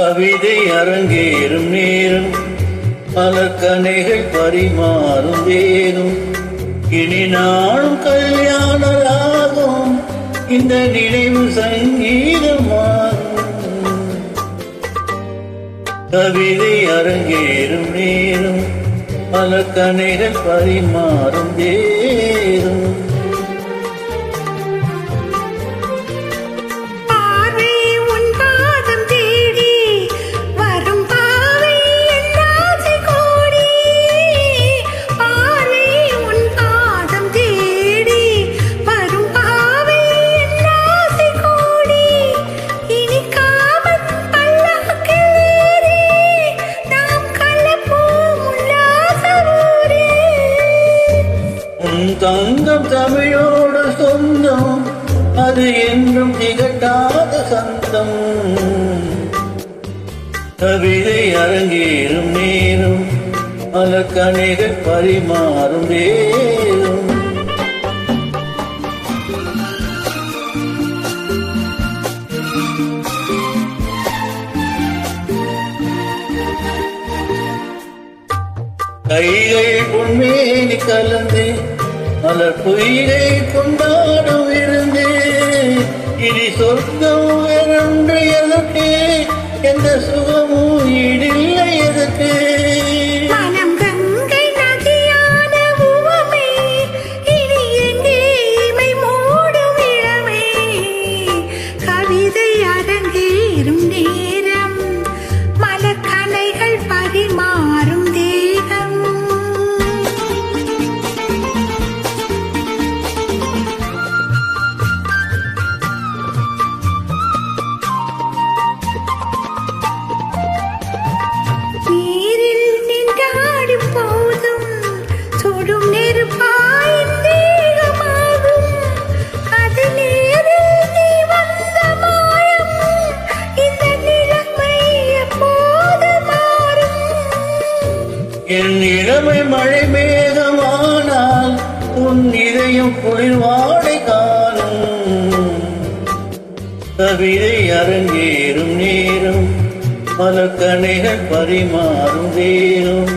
கவிதை அரங்கேறும் நேரம் பல கனைகள் பரிமாறும் வேறும் இனி நாளும் கல்யாணராகும் இந்த நினைவு சங்கீதமாகும். கவிதை அரங்கேறும் நேரம் பல கனைகள் பரிமாறும் வேறும் தங்கம் தமிழோடு சொந்தம் அது என்றும் திகட்டாத சந்தம். கவிதை அரங்கேறும் நேரம் பல கனைகள் பரிமாறும் வேறும் கைகள் பொன்மேனி கலந்து மலர் பொய்கை கொண்டாடும் இருந்து இனி சொர்க்கம் வேறொன்று எதற்கு எந்த சுகமும் ஈடில்லை எதற்கு. கவிதை அரங்கேறும் நேரம் மலர் கனைகள் பரிமாறும் தேகம். என் இளமை மழை மேகமானால் உன் இதயம் குளிர்வாடை காணும். கவிதை அரங்கேறும் நேரம் பல கனைகள் பரிமாறும் வேறும்